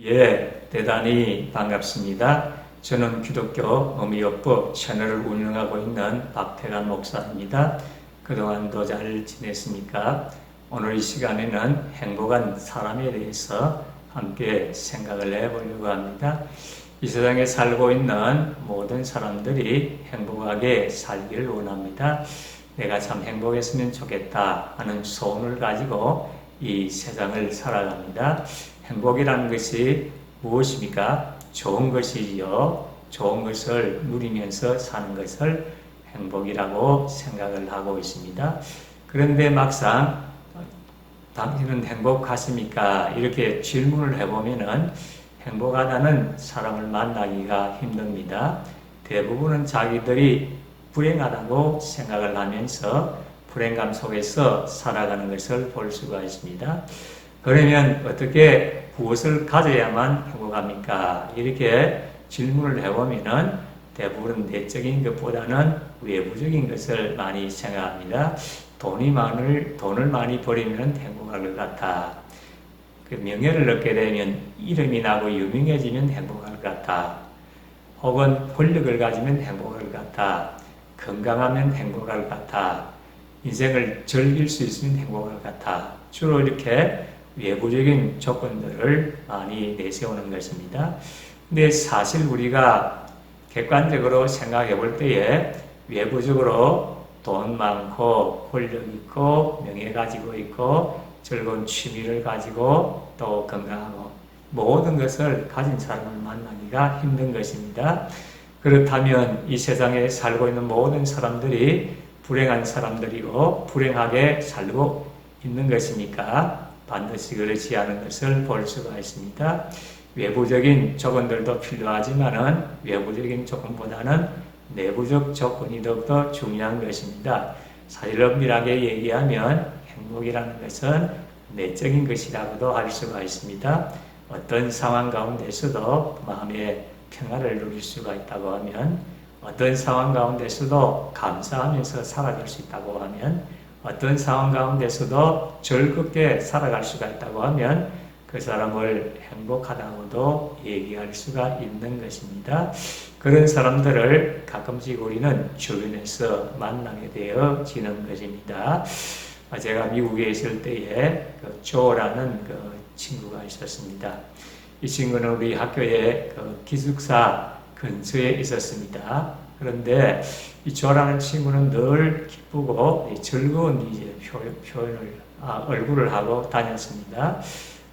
예, 대단히 반갑습니다. 저는 기독교 어미요법 채널을 운영하고 있는 박태관 목사입니다. 그동안도 잘 지냈습니까? 오늘 이 시간에는 행복한 사람에 대해서 함께 생각을 해보려고 합니다. 이 세상에 살고 있는 모든 사람들이 행복하게 살기를 원합니다. 내가 참 행복했으면 좋겠다 하는 소원을 가지고 이 세상을 살아갑니다. 행복이라는 것이 무엇입니까? 좋은 것이지요. 좋은 것을 누리면서 사는 것을 행복이라고 생각을 하고 있습니다. 그런데 막상 당신은 행복하십니까? 이렇게 질문을 해보면은 행복하다는 사람을 만나기가 힘듭니다. 대부분은 자기들이 불행하다고 생각을 하면서 불행감 속에서 살아가는 것을 볼 수가 있습니다. 그러면 어떻게 무엇을 가져야만 행복합니까? 이렇게 질문을 해보면은 대부분 내적인 것보다는 외부적인 것을 많이 생각합니다. 돈을 많이 벌이면 행복할 것 같아. 그 명예를 얻게 되면 이름이 나고 유명해지면 행복할 것 같아. 혹은 권력을 가지면 행복할 것 같아. 건강하면 행복할 것 같아. 인생을 즐길 수 있으면 행복할 것 같아. 주로 이렇게 외부적인 조건들을 많이 내세우는 것입니다. 근데 사실 우리가 객관적으로 생각해 볼 때에 외부적으로 돈 많고 권력 있고 명예 가지고 있고 즐거운 취미를 가지고 또 건강하고 모든 것을 가진 사람을 만나기가 힘든 것입니다. 그렇다면 이 세상에 살고 있는 모든 사람들이 불행한 사람들이고 불행하게 살고 있는 것이니까 반드시 그렇지 않은 것을 볼 수가 있습니다. 외부적인 조건들도 필요하지만은 외부적인 조건보다는 내부적 조건이 더욱더 중요한 것입니다. 사실 엄밀하게 얘기하면 행복이라는 것은 내적인 것이라고도 할 수가 있습니다. 어떤 상황 가운데서도 마음의 평화를 누릴 수가 있다고 하면, 어떤 상황 가운데서도 감사하면서 살아갈 수 있다고 하면, 어떤 상황 가운데서도 즐겁게 살아갈 수가 있다고 하면 그 사람을 행복하다고도 얘기할 수가 있는 것입니다. 그런 사람들을 가끔씩 우리는 주변에서 만나게 되어지는 것입니다. 제가 미국에 있을 때에 조라는 친구가 있었습니다. 이 친구는 우리 학교의 기숙사 근처에 있었습니다. 그런데 이 조라는 친구는 늘 기쁘고 즐거운 표현을 얼굴을 하고 다녔습니다.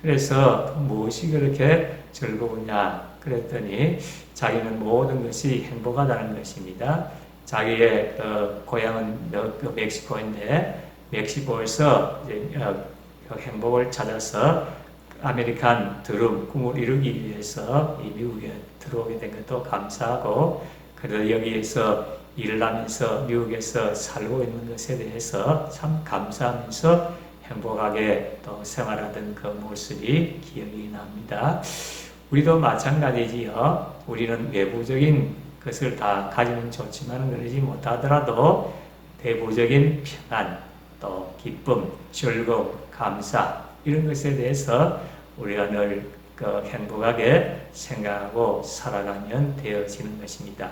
그래서 무엇이 그렇게 즐거우냐 그랬더니 자기는 모든 것이 행복하다는 것입니다. 자기의 고향은 멕시코인데 멕시코에서 행복을 찾아서 아메리칸 드림 꿈을 이루기 위해서 이 미국에 들어오게 된 것도 감사하고, 그래도 여기에서 일을 하면서 미국에서 살고 있는 것에 대해서 참 감사하면서 행복하게 또 생활하던 그 모습이 기억이 납니다. 우리도 마찬가지지요. 우리는 외부적인 것을 다 가지면 좋지만 그러지 못하더라도 내부적인 평안, 또 기쁨, 즐거움, 감사 이런 것에 대해서 우리가 늘 행복하게 생각하고 살아가면 되어지는 것입니다.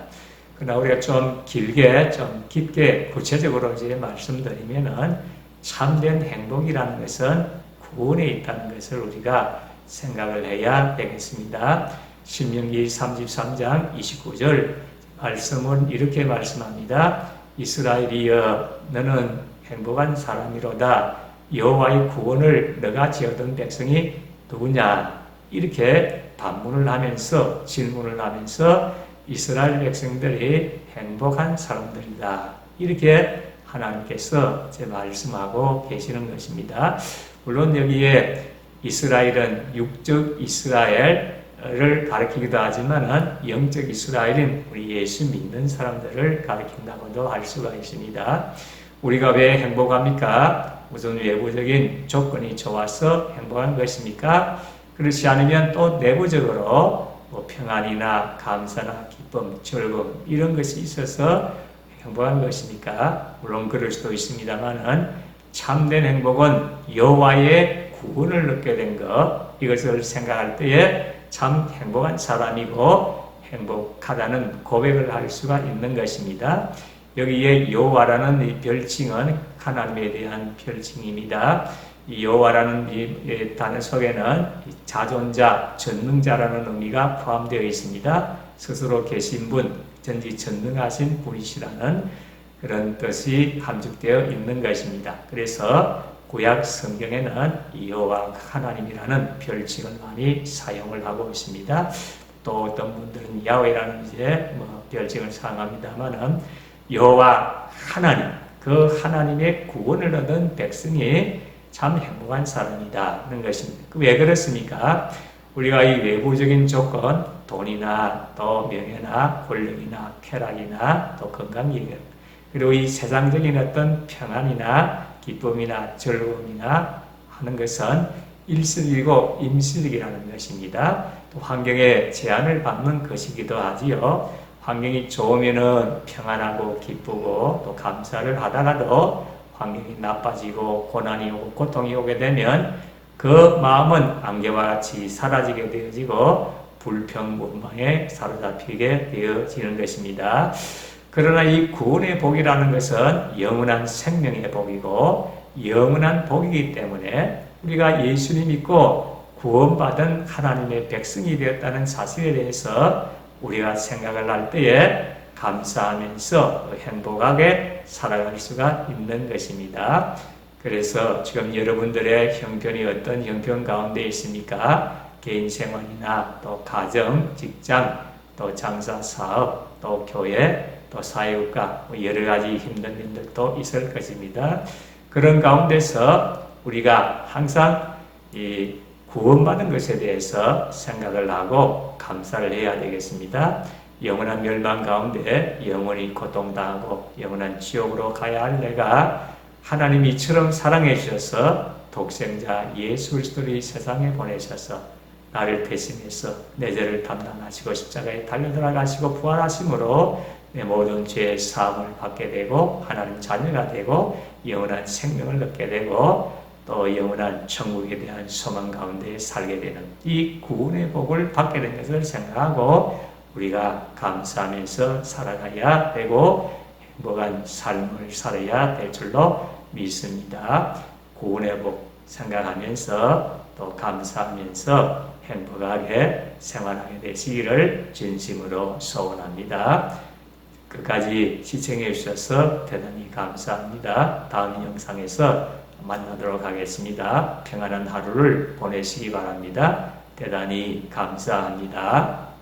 그러나 우리가 좀 길게, 좀 깊게 구체적으로 이제 말씀드리면은 참된 행복이라는 것은 구원에 있다는 것을 우리가 생각을 해야 되겠습니다. 신명기 33장 29절 말씀은 이렇게 말씀합니다. 이스라엘이여 너는 행복한 사람이로다. 여호와의 구원을 너가 지어둔 백성이 누구냐? 이렇게 반문을 하면서 질문을 하면서 이스라엘 백성들이 행복한 사람들이다. 이렇게 하나님께서 말씀하고 계시는 것입니다. 물론 여기에 이스라엘은 육적 이스라엘을 가리키기도 하지만 영적 이스라엘인 우리 예수 믿는 사람들을 가리킨다고도 할 수가 있습니다. 우리가 왜 행복합니까? 우선 외부적인 조건이 좋아서 행복한 것입니까? 그렇지 않으면 또 내부적으로 평안이나 감사나 기쁨, 즐거움 이런 것이 있어서 행복한 것입니까? 물론 그럴 수도 있습니다만은 참된 행복은 여호와의 구원을 얻게 된 것, 이것을 생각할 때에 참 행복한 사람이고 행복하다는 고백을 할 수가 있는 것입니다. 여기에 여호와라는 이 별칭은 하나님에 대한 별칭입니다. 이 여호와라는 이 단어 속에는 자존자, 전능자라는 의미가 포함되어 있습니다. 스스로 계신 분, 전지전능하신 분이시라는 그런 뜻이 함축되어 있는 것입니다. 그래서 구약 성경에는 여호와 하나님이라는 별칭을 많이 사용을 하고 있습니다. 또 어떤 분들은 야훼라는 이제 별칭을 사용합니다만은 여호와 하나님, 그 하나님의 구원을 얻은 백성이 참 행복한 사람이다는 것입니다. 왜 그렇습니까? 우리가 이 외부적인 조건, 돈이나 또 명예나 권력이나 쾌락이나 또 건강기능, 그리고 이 세상적인 어떤 평안이나 기쁨이나 즐거움이나 하는 것은 일시적이고 임시적이라는 것입니다. 또 환경에 제한을 받는 것이기도 하지요. 환경이 좋으면은 평안하고 기쁘고 또 감사를 하다가도 환경이 나빠지고 고난이 오고 고통이 오게 되면 그 마음은 안개와 같이 사라지게 되어지고 불평문망에 사로잡히게 되어지는 것입니다. 그러나 이 구원의 복이라는 것은 영원한 생명의 복이고 영원한 복이기 때문에 우리가 예수님 믿고 구원받은 하나님의 백성이 되었다는 사실에 대해서 우리가 생각을 할 때에 감사하면서 행복하게 살아갈 수가 있는 것입니다. 그래서 지금 여러분들의 형편이 어떤 형편 가운데 있습니까? 개인 생활이나 또 가정, 직장, 또 장사, 사업, 또 교회, 또 사회국가 여러 가지 힘든 일들도 있을 것입니다. 그런 가운데서 우리가 항상 이 구원받은 것에 대해서 생각을 하고 감사를 해야 되겠습니다. 영원한 멸망 가운데 영원히 고통당하고 영원한 지옥으로 가야 할 내가 하나님이 이처럼 사랑해 주셔서 독생자 예수 그리스도를 이 세상에 보내셔서 나를 대신해서 내 죄를 담당하시고 십자가에 달려들어가시고 부활하심으로 내 모든 죄의 사함을 받게 되고 하나님 자녀가 되고 영원한 생명을 얻게 되고 또 영원한 천국에 대한 소망 가운데 살게 되는 이 구원의 복을 받게 된 것을 생각하고 우리가 감사하면서 살아가야 되고 행복한 삶을 살아야 될 줄로 믿습니다. 구원의 복 생각하면서 또 감사하면서 행복하게 생활하게 되시기를 진심으로 소원합니다. 끝까지 시청해 주셔서 대단히 감사합니다. 다음 영상에서 만나도록 하겠습니다. 평안한 하루를 보내시기 바랍니다. 대단히 감사합니다.